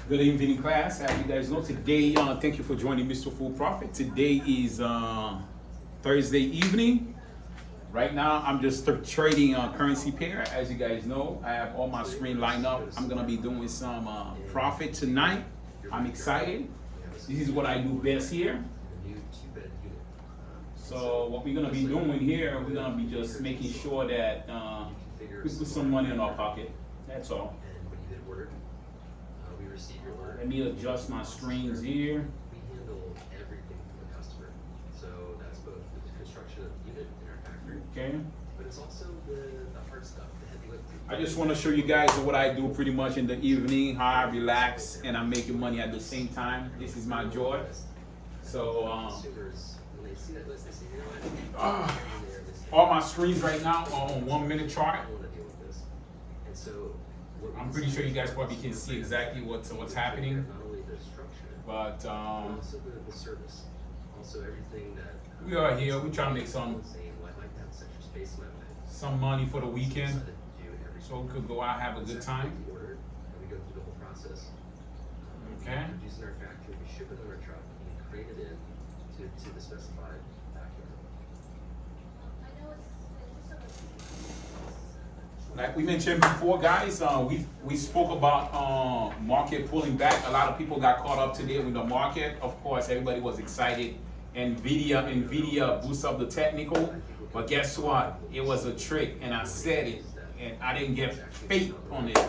Good evening, class. As you guys know, today, thank you for joining Mr. Full Profit. Today is Thursday evening. Right now, I'm just trading currency pair. As you guys know, I have all my screen lined up. I'm gonna be doing some profit tonight. I'm excited. This is what I do best here. So what we're gonna be doing here, we're gonna be just making sure that we put some money in our pocket. That's all. Let me adjust my screens here. We handle everything for the customer. So that's both the construction of the unit in our factory. Okay. But it's also the hard stuff, the heavy lifting. I just want to show you guys what I do pretty much in the evening, how I relax and I'm making money at the same time. This is my joy. So Consumers, when they see that list, they say, you know what? all my screens right now are on 1 minute chart. I want to deal with this. And so I'm pretty sure you guys probably can see exactly what's happening. not only the structure, But also the service. Also everything that we are here. We try to make saying, well, I'd like to have this extra space in my life. some money for the weekend, Decided to do everything. so we could go out and have a good time. We ordered, and we go through the whole process. Okay. We produce in our factory, we ship it on our truck, and we crate it in to the specified backyard. Like we mentioned before, guys, we spoke about market pulling back. A lot of people got caught up today with the market. Of course, everybody was excited. Nvidia boosts up the technical, but guess what? It was a trick, and I said it, and I didn't get fate on it.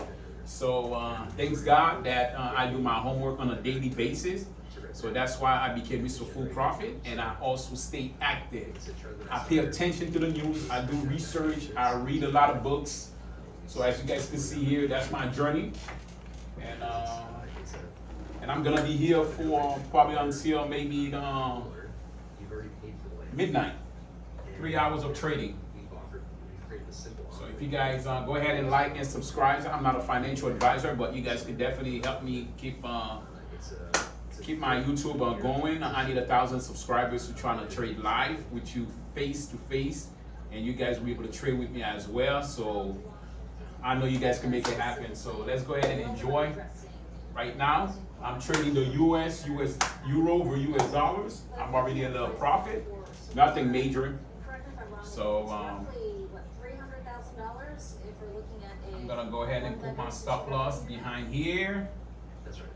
So thanks God that I do my homework on a daily basis. So that's why I became Mr. Full Profit, and I also stay active. I pay attention to the news. I do research. I read a lot of books. So as you guys can see here, that's my journey, and I'm gonna be here for probably until maybe You've already paid for the land. midnight. 3 hours of trading. We've created the simple. So if you guys go ahead and like and subscribe, I'm not a financial advisor, but you guys can definitely help me keep my YouTube going. I need 1,000 subscribers to trying to trade live with you face to face, and you guys will be able to trade with me as well. So I know you guys can make it happen. So let's go ahead and enjoy. Right now, I'm trading the US Euro over US dollars. I'm already in a profit, nothing major. So I'm gonna go ahead and put my stop loss behind here. That's right.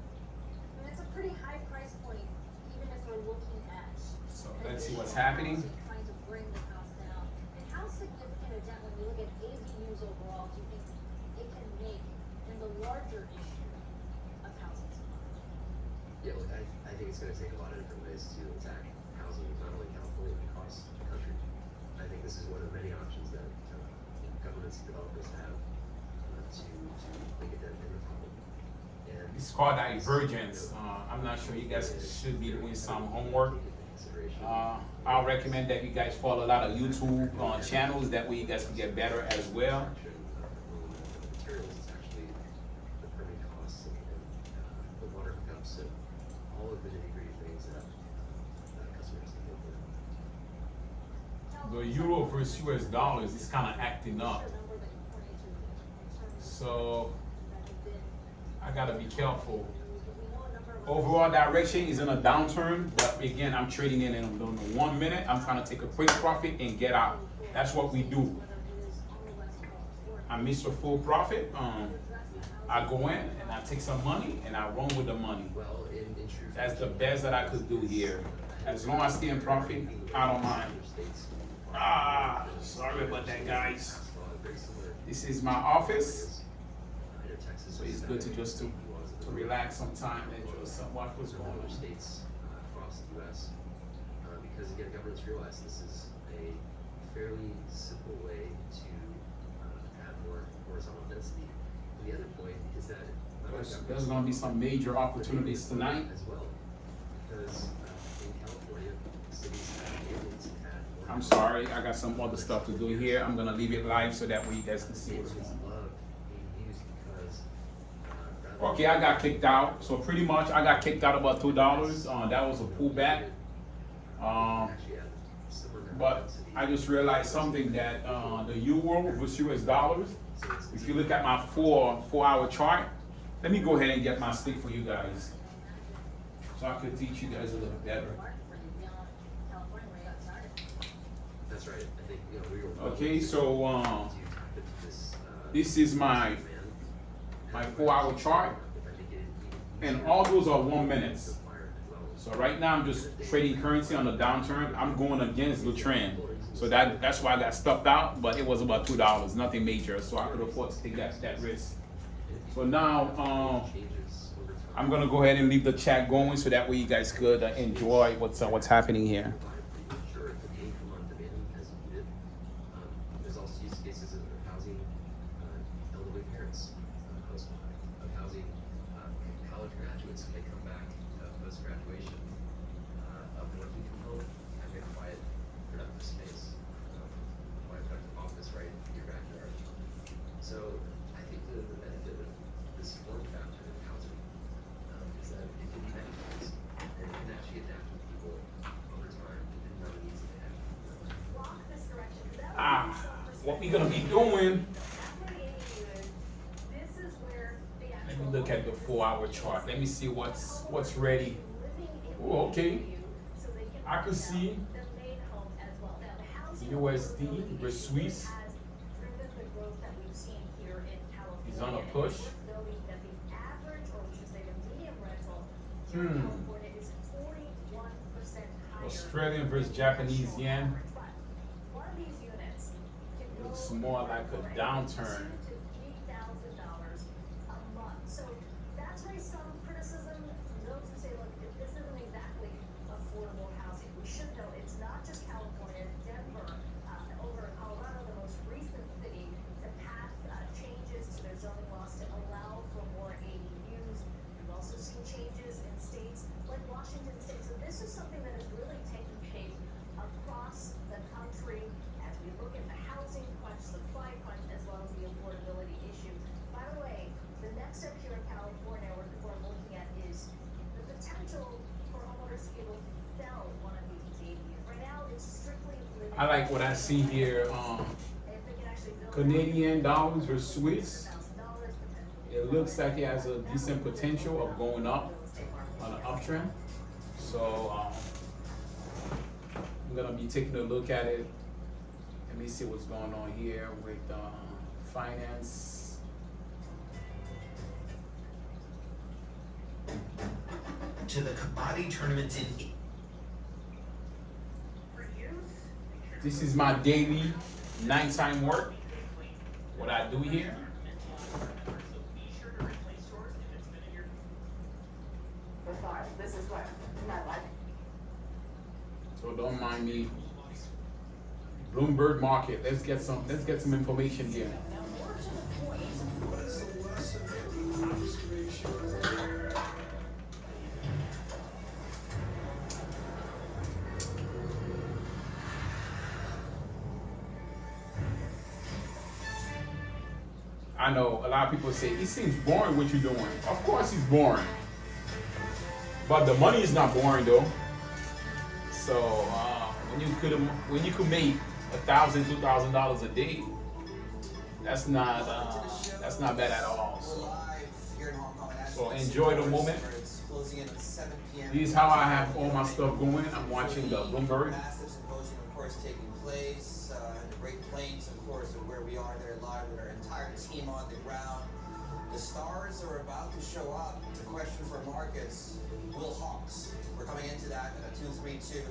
And it's a pretty high price point, even if we're looking at. So let's see what's happening. Trying to bring the cost down. And how significant a dent, when you look at ADUs overall, do you think it can make in the larger issue of housing supply? Yeah, look, I think it's going to take a lot of different ways to attack housing, not only in California, but across the country. I think this is one of many options that governments and developers have to make a dent in the problem. And It's called divergence. I'm not sure you guys should be doing some homework. I'll recommend that you guys follow a lot of YouTube channels. That way you guys can get better as well. Materials is actually the permit costs and the water hookups and all of the nitty-gritty things that customers can deal with. The euro versus US dollars is kind of acting up. So I gotta be careful. Overall direction is in a downturn, but again, I'm trading in 1 minute. I'm trying to take a quick profit and get out. That's what we do. I'm Mr. Full Profit. I go in and I take some money and I run with the money. Well, in truth, That's the best that I could do here. As long as I stay in profit, I don't mind. Sorry about that, guys. This is my office, so it's good to just to relax sometime and just watch what's going other on. states across the U.S. Because again, governments realize this is a fairly simple way to add more horizontal density. And the other point is that There's going to be some major opportunities tonight. as well, because in California, cities have been able to add more. I'm sorry, I got some other stuff to do here. I'm gonna leave it live so that way you guys can see what's going Cities on. love being used because Okay, I got kicked out. So pretty much, I got kicked out about $2. That was a pullback. actually add similar But I just realized something that the euro versus US dollars. If you look at my four hour chart, Let me go ahead and get my stick for you guys, so I could teach you guys a little better. California where you got started. That's right. I think, you know, we were. Okay, so to tap into this, this is my demand. 4-hour chart, I think it- and all those are 1 minute. supplier as well. So right now I'm just trading currency on the downturn. I'm going against the trend. So that's why I got stuffed out, but it was about $2, nothing major. So I could afford to take that risk. So now Changes over time. I'm gonna go ahead and leave the chat going so that way you guys could enjoy what's happening here. Sure, it could be income on demand as needed. There's also use cases of housing elderly parents, of housing college graduates when they come back post graduation, of working from home, having a quiet, productive space, quiet, productive office right in your backyard. So I think the benefit of this form factor in housing is that it can be many things, and it can actually adapt with people over time, depending on the needs that they have. Walk this direction, 'cause that would be so What we gonna be doing? That's where the ADU is. This is where the Let actual. me look at the 4-hour chart. Let me see what's ready. Living in Oh, okay. the ADU, so they can I could sell see the main home as well. Now, the housing USD affordability versus issue Swiss. has driven the growth that we've seen here in California. He's on a And push. it's worth noting that the average, or we should say the median rental here in California is 41% higher. Australian versus than the Japanese national yen. average. But one of these units can go Looks more like a for downturn. $2,000 to $3,000 a month. So that's raised some criticism from those who say, look, this isn't exactly affordable housing. We should know it's not just California. Denver, over in Colorado, the most recent city to pass changes to their zoning laws to allow for more ADUs. We've also seen changes in states like Washington State. So this is something that is really taking shape across the country as we look at the housing crunch, supply crunch, as well as the affordability issue. By the way, the next step here in California, we're looking at is the potential for homeowners to be able to sell one of these ADUs. Right now, it's strictly living. I like what I see here. If they can actually build Canadian dollars versus Swiss. $1,000 potentially. It looks like it has a decent potential of going up on an uptrend. So I'm gonna be taking a look at it. Let me see what's going on here with finance. To the Kabaddi tournaments in This is my daily nighttime work. What I do here. This is what I like. So don't mind me. Bloomberg market. Let's get some information here. I know a lot of people say it seems boring what you're doing. Of course it's boring. But the money is not boring though. So when you could make $1,000, $2,000 a day, that's not bad at all. So enjoy the moment. This is how I have all my stuff going. I'm watching the Bloomberg. Massive symposium, of course, taking place. The Great Plains, of course, are where we are there live with our entire team on the ground. The stars are about to show up. The question for markets: Will Hawks? We're coming into that at a 232,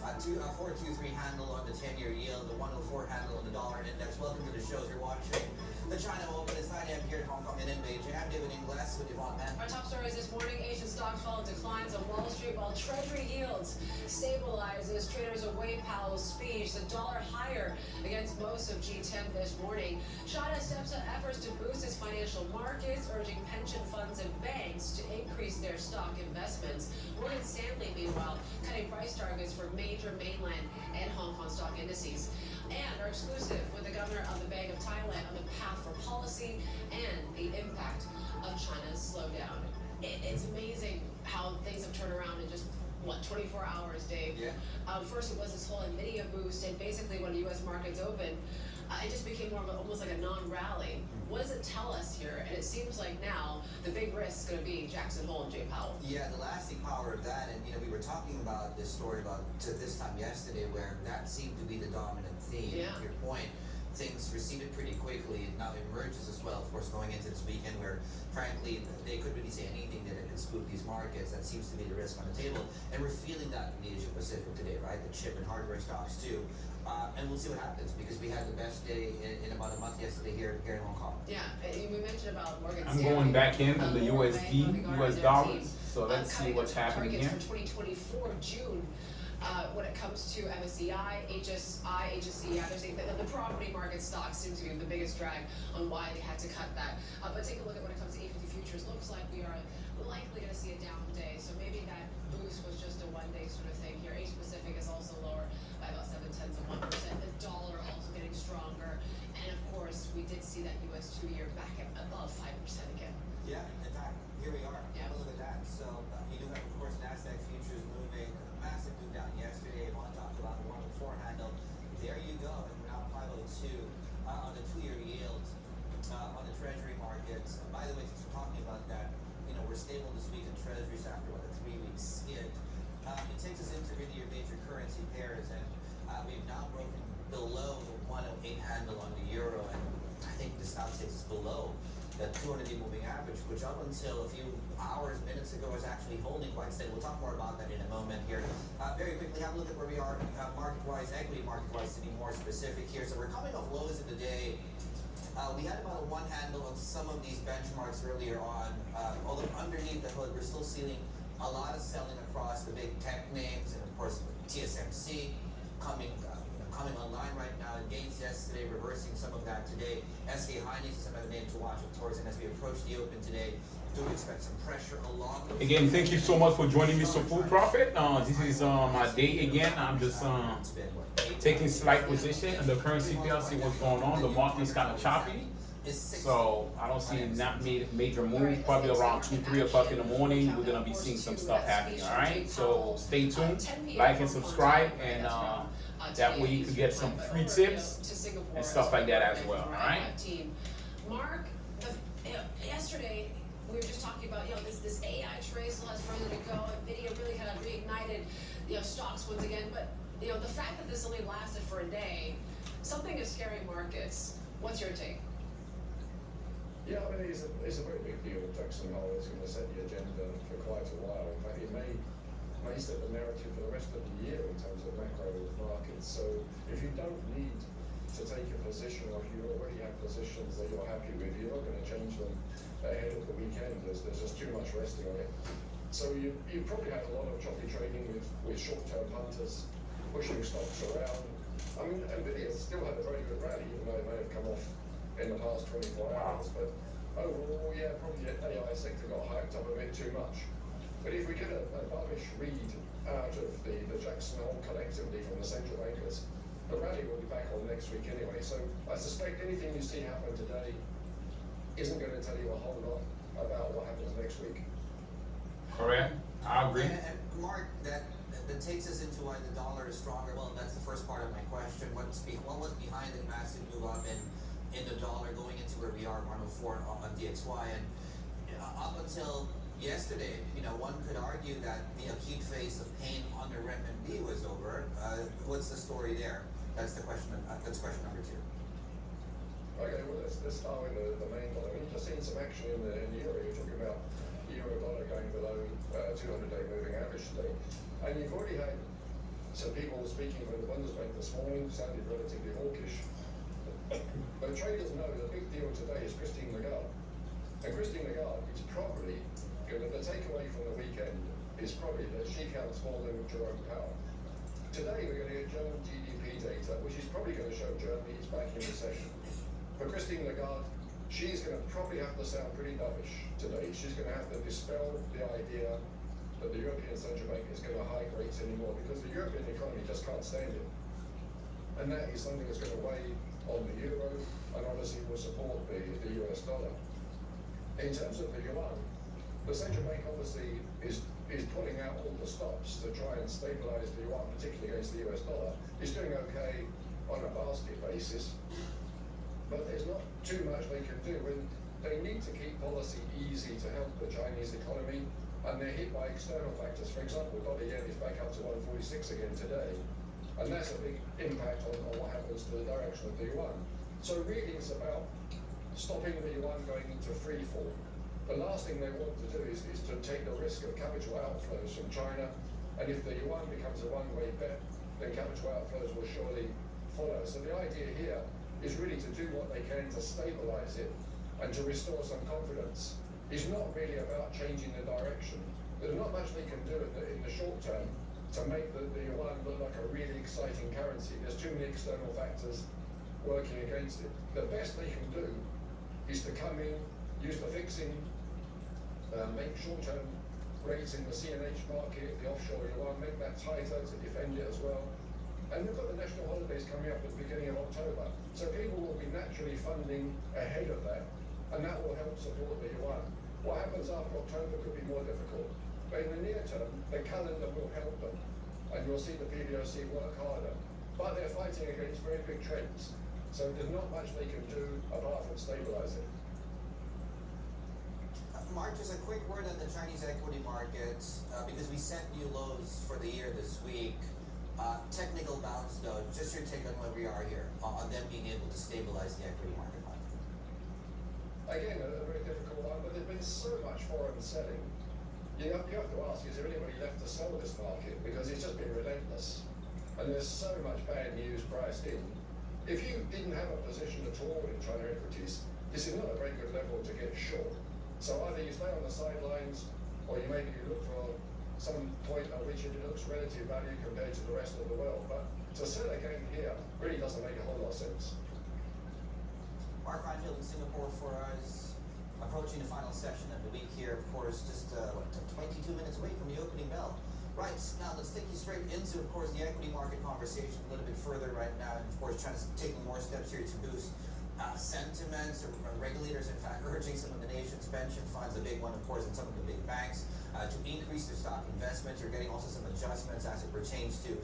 423 handle on the 10-year yield, the 104 handle on the dollar index. Welcome to the shows you're watching. The China Open is 9 a.m. here in Hong Kong and in Beijing. I'm David Ingles with Yvonne Mann. Our top stories this morning: Asian stocks follow declines on Wall Street while Treasury yields stabilizes. Traders await Powell's speech. The dollar higher against most of G10 this morning. China steps up efforts to boost its financial markets, urging pension funds and banks to increase their stock investments. Morgan Stanley, meanwhile, cutting price targets for major mainland and Hong Kong stock indices. And our exclusive with the governor of the Bank of Thailand on the path for policy and the impact of China's slowdown. It's amazing how things have turned around in just, 24 hours, Dave? Yeah. First it was this whole NVIDIA boost, and basically when U.S. markets opened, it just became more of almost like a non-rally. What does it tell us here? And it seems like now the big risk is going to be Jackson Hole and Jay Powell. Yeah, the lasting power of that, and we were talking about this story about this time yesterday, where that seemed to be the dominant theme. Yeah. To your point, things receded pretty quickly. It now emerges as well, of course, going into this weekend, where frankly they could really say anything that it could spook these markets. That seems to be the risk on the table, and we're feeling that in the Asia Pacific today, right? The chip and hardware stocks too. And we'll see what happens, because we had the best day in about a month yesterday here in Hong Kong. Yeah, and we mentioned about Morgan I'm Stanley. going back in on the Laura USD, May, Odegaard, US and their dollars. team, So let's see cutting what's happening targets here. for 2024 June. When it comes to MSCI, HSI, HSCI, they're saying that the property market stocks seem to be the biggest drag on why they had to cut that. But take a look at when it comes to A50 futures. Looks like we are likely going to see a down day. So maybe that boost was just a one-day sort of thing here. Asia Pacific is also lower by about 0.7%. The dollar also getting stronger, and of course, we did see that U.S. 2-year back at above 5% again. Yeah, in fact, here we are. Yeah. Have a look at that. So you do have, of course, NASDAQ futures moving, massive move down yesterday. I want to talk about the 104 handle. There you go. And we're now 502 on the 2-year yield on the Treasury markets. By the way, since we're talking about that, we're stable this week in Treasuries after a 3-week skid. It takes us into really your major currency pairs, and we've now broken below the 108 handle on the euro, and I think this now takes us below that 200-day moving average, which up until a few hours, minutes ago, was actually holding quite steady. We'll talk more about that in a moment here. Very quickly, have a look at where we are market-wise, equity market-wise, to be more specific here. So we're coming off lows of the day. We had about a 1 handle on some of these benchmarks earlier on, although underneath the hood, we're still seeing a lot of selling across the big tech names, and of course TSMC coming online right now. Gains yesterday, reversing some of that today. SK Hynix is another name to watch, of course, and as we approach the open today, do expect some pressure along those. Again, thank you so much for joining me, so Full Profit. This is my day again. I'm just taking slight position in the currency pair, see what's going on. The market's kind of choppy, so I don't see not major move. Probably around 2-3 o'clock in the morning, we're gonna be seeing some stuff happening. All right, so stay tuned, like and subscribe, and that way you can get some free tips and stuff like that as well. All right. Mark, yesterday we were just talking about this AI trade still has further to go. Nvidia really kind of reignited stocks once again, but the fact that this only lasted for a day, something is scaring markets. What's your take? Yeah, I mean, it's a very big deal. Jackson Hole is going to set the agenda for quite a while. In fact, it may set the narrative for the rest of the year in terms of macro markets. So if you don't need to take a position, or if you already have positions that you're happy with, you're not going to change them ahead of the weekend. There's just too much resting on it. So you probably had a lot of choppy trading with short-term hunters pushing stocks around. I mean, Nvidia still had a very good rally, even though it may have come off in the past 24 hours. But overall, yeah, probably the AI sector got hyped up a bit too much. But if we get a bullish read out of the Jackson Hole collectively from the central bankers, the rally will be back on next week anyway. So I suspect anything you see happen today isn't going to tell you a whole lot about what happens next week. Correct. I agree. And Mark, that takes us into why the dollar is stronger. Well, that's the first part of my question. What was behind the massive move up in the dollar going into where we are, 104 on DXY, and up until yesterday, one could argue that the acute phase of pain under renminbi was over. What's the story there? That's the question. That's question number 2. Okay, well let's start with the main one. I mean, you've just seen some action in the euro. You're talking about euro dollar going below 200-day moving average today, and you've already had some people speaking from the Bundesbank this morning sounded relatively hawkish. But traders know the big deal today is Christine Lagarde, and Christine Lagarde is probably the takeaway from the weekend is probably that she counts more than Jerome Powell. Today we're going to get German GDP data, which is probably going to show Germany is back in recession. For Christine Lagarde, she's going to probably have to sound pretty dovish today. She's going to have to dispel the idea that the European Central Bank is going to hike rates anymore, because the European economy just can't stand it. And that is something that's going to weigh on the euro, and obviously will support the US dollar. In terms of the yuan, the central bank obviously is pulling out all the stops to try and stabilize the yuan, particularly against the US dollar. It's doing okay on a basket basis, but there's not too much they can do. When they need to keep policy easy to help the Chinese economy, and they're hit by external factors. For example, dollar yen is back up to 146 again today, and that's a big impact on what happens to the direction of the yuan. So really it's about stopping the yuan going into free fall. The last thing they want to do is to take the risk of capital outflows from China, and if the yuan becomes a one-way bet, then capital outflows will surely follow. So the idea here is really to do what they can to stabilize it and to restore some confidence. It's not really about changing the direction. There's not much they can do in the short term to make the yuan look like a really exciting currency. There's too many external factors working against it. The best they can do is to come in, use the fixing, make short-term rates in the CNH market, the offshore yuan, make that tighter to defend it as well. And we've got the national holidays coming up at the beginning of October. So people will be naturally funding ahead of that, and that will help support the yuan. What happens after October could be more difficult. But in the near term, the calendar will help them, and you'll see the PBOC work harder. But they're fighting against very big trends, so there's not much they can do apart from stabilizing. Mark, just a quick word on the Chinese equity markets, because we set new lows for the year this week. Technical bounce though, just your take on where we are here, on them being able to stabilize the equity market. Again, a very difficult one, but there's been so much foreign selling. You have to ask, is there anybody left to sell this market? Because it's just been relentless. And there's so much bad news priced in. If you didn't have a position at all in China equities, this is not a very good level to get short. So either you stay on the sidelines, or you maybe look for some point at which it looks relative value compared to the rest of the world. But to sell again here really doesn't make a whole lot of sense. Mark Reinfeldt in Singapore for us, approaching the final session of the week here, of course, just 22 minutes away from the opening bell. Right, now let's take you straight into, of course, the equity market conversation a little bit further right now, and of course trying to take more steps here to boost sentiments, or regulators in fact urging some of the nation's pension funds, the big one of course, and some of the big banks, to increase their stock investment. You're getting also some adjustments as it pertains to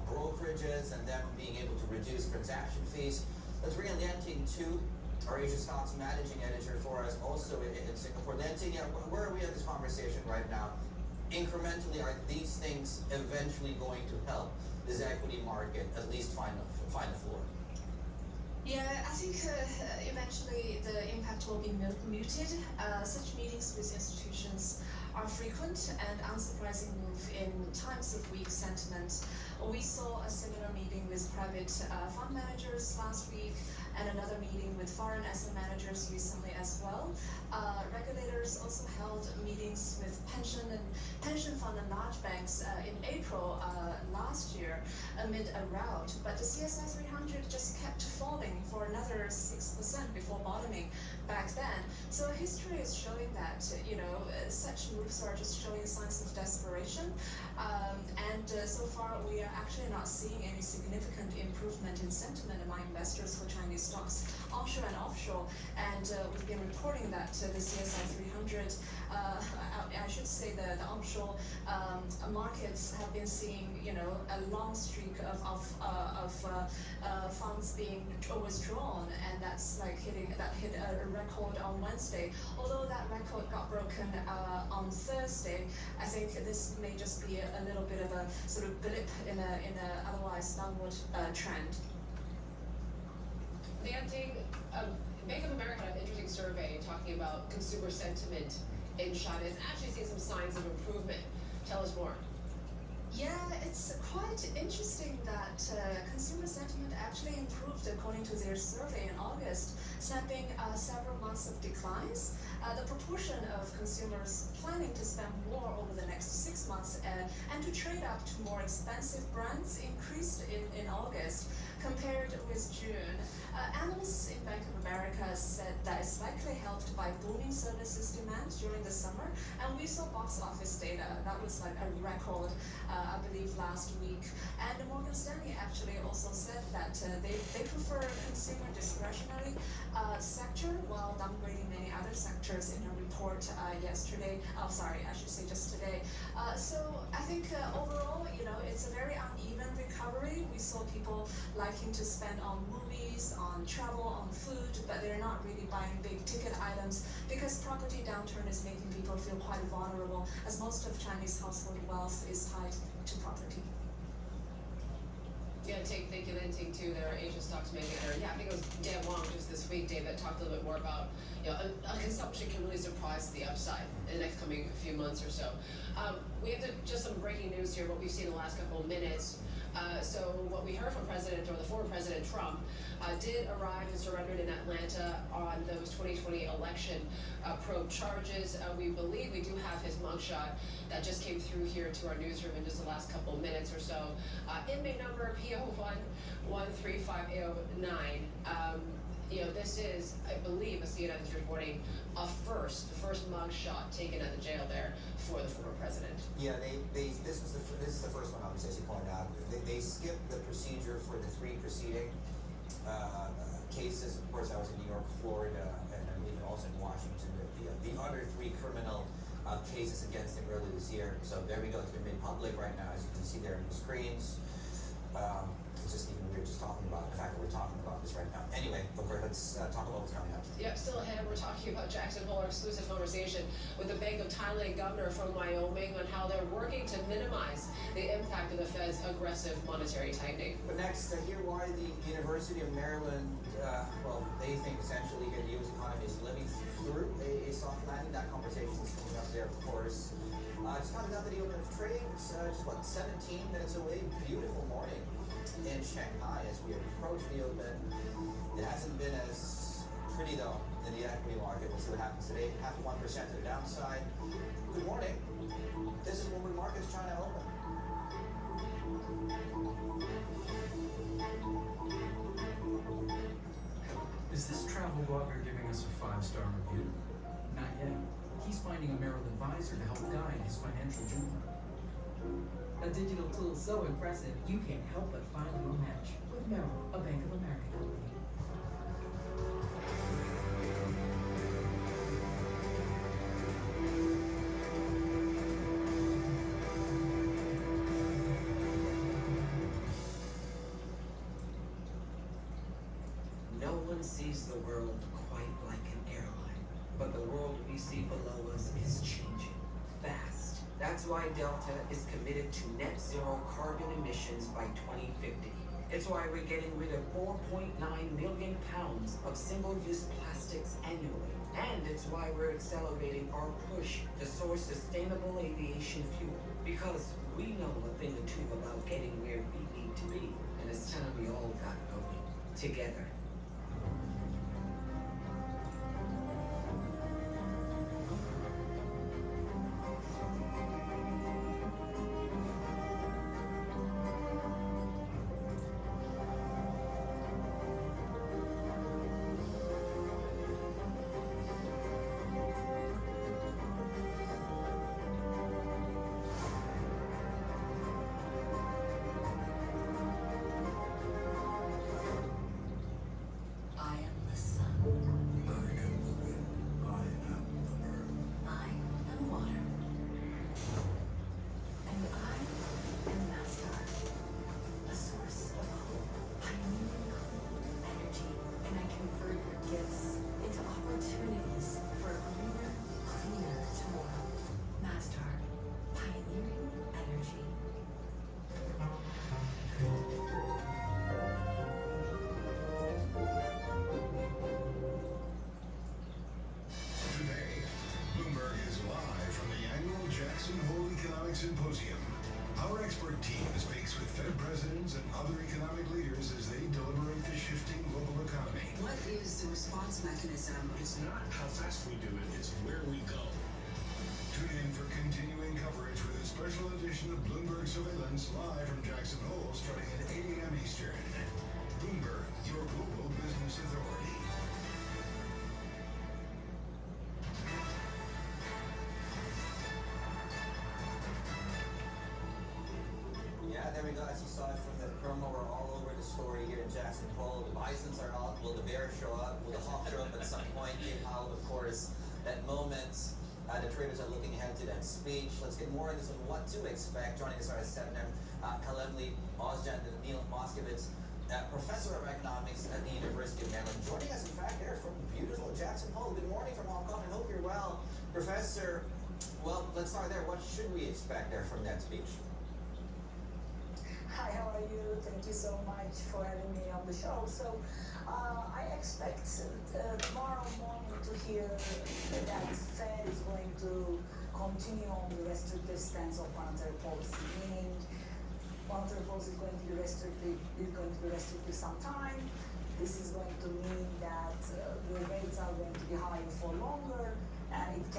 brokerages and them being able to reduce transaction fees. Let's bring in Lian-Ting Tu, our Asia Stocks managing editor for us, also in Singapore. Lian-Ting, where are we in this conversation right now? Incrementally, are these things eventually going to help this equity market at least find a floor? Yeah, I think eventually the impact will be muted. Such meetings with institutions are frequent and unsurprising move in times of weak sentiment. We saw a similar meeting with private fund managers last week, and another meeting with foreign asset managers recently as well. Regulators also held meetings with pension fund and large banks in April last year amid a rout, but the CSI 300 just kept falling for another 6% before bottoming back then. So history is showing that, such moves are just showing signs of desperation. And so far we are actually not seeing any significant improvement in sentiment among investors for Chinese stocks, onshore and offshore. And we've been reporting that the CSI 300, I should say the onshore markets have been seeing, a long streak of funds being withdrawn, and that's hit a record on Wednesday. Although that record got broken on Thursday, I think this may just be a little bit of a sort of blip in a otherwise downward trend. Lian-Ting, Bank of America had an interesting survey talking about consumer sentiment in China. It's actually seen some signs of improvement. Tell us more. Yeah, it's quite interesting that consumer sentiment actually improved according to their survey in August, snapping several months of declines. The proportion of consumers planning to spend more over the next 6 months and to trade up to more expensive brands increased in August compared with June. Analysts in Bank of America said that it's likely helped by booming services demand during the summer, and we saw box office data that was like a record, I believe, last week. And Morgan Stanley actually also said that they prefer consumer discretionary sector while downgrading many other sectors in a report report yesterday. Oh, sorry, I should say just today. So I think overall, it's a very uneven recovery. We saw people liking to spend on movies, on travel, on food, but they're not really buying big ticket items because property downturn is making people feel quite vulnerable, as most of Chinese household wealth is tied to property. Yeah, thank you, Lin Ting, too. There are Asian stocks making it. I think it was Dan Wang just this week, Dave, that talked a little bit more about, a consumption can really surprise the upside in the next coming few months or so. We have just some breaking news here, what we've seen in the last couple of minutes. So what we heard from the former President Trump, did arrive and surrendered in Atlanta on those 2020 election probe charges. We believe we do have his mugshot that just came through here to our newsroom in just the last couple of minutes or so. Inmate number PO113509. This is, I believe, as CNN is reporting, the first mugshot taken at the jail there for the former president. Yeah, this is the first one, obviously, as you pointed out. They skipped the procedure for the 3 preceding cases. Of course, I was in New York, Florida, and I believe also in Washington. The other 3 criminal cases against him earlier this year. So there we go. It's been made public right now, as you can see there on the screens. It's just even weird just talking about the fact that we're talking about this right now. Anyway, let's talk about what's coming up. Yep, still ahead, we're talking about Jackson Hole, our exclusive conversation with the Bank of Thailand governor from Wyoming on how they're working to minimize the impact of the Fed's aggressive monetary tightening. But next, hear why the University of Maryland, they think essentially the U.S. economy is living through a soft landing. That conversation is coming up there, of course. Just coming down to the open of trade. It's 17 minutes away. Beautiful morning in Shanghai as we approach the open. It hasn't been as pretty though in the equity market. We'll see what happens today. 0.5% to the downside. Good morning. This is Bloomberg Markets China Open. Is this travel blogger giving us a 5-star review? Not yet. He's finding a Merrill advisor to help guide his financial journey. A digital tool so impressive, you can't help but find your match with Merrill, a Bank of America company. No one sees the world quite like an airline, but the world we see below us is changing fast. That's why Delta is committed to net zero carbon emissions by 2050. It's why we're getting rid of 4.9 million pounds of single-use plastics annually. And it's why we're accelerating our push to source sustainable aviation fuel. Because we know a thing or two about getting where we need to be. And it's time we all got going together. Symposium. Our expert team speaks with Fed presidents and other economic leaders as they deliberate the shifting global economy. What is the response mechanism? It's not how fast we do it, it's where we go. Tune in for continuing coverage with a special edition of Bloomberg Surveillance live from Jackson Hole starting at 8 a.m. Eastern. Bloomberg, your global business authority. Yeah, there we go. As you saw it from the promo, we're all over the story here in Jackson Hole. The Bisons are out. Will the Bears show up? Will the Hawks show up at some point? Jay Powell, of course, that moment. The traders are looking ahead to that speech. Let's get more into some what to expect. Joining us are Senator Kalemli Ozcan and Neil Moskowitz, Professor of Economics at the University of Maryland. Joining us, in fact, there from beautiful Jackson Hole. Good morning from Hong Kong. I hope you're well. Professor, well, let's start there. What should we expect there from that speech? Hi, how are you? Thank you so much for having me on the show. So, I expect tomorrow morning to hear that Fed is going to continue on the restrictive stance of monetary policy, meaning monetary policy is going to be restrictive sometime. This is going to mean that the rates are going to be higher for longer, and it can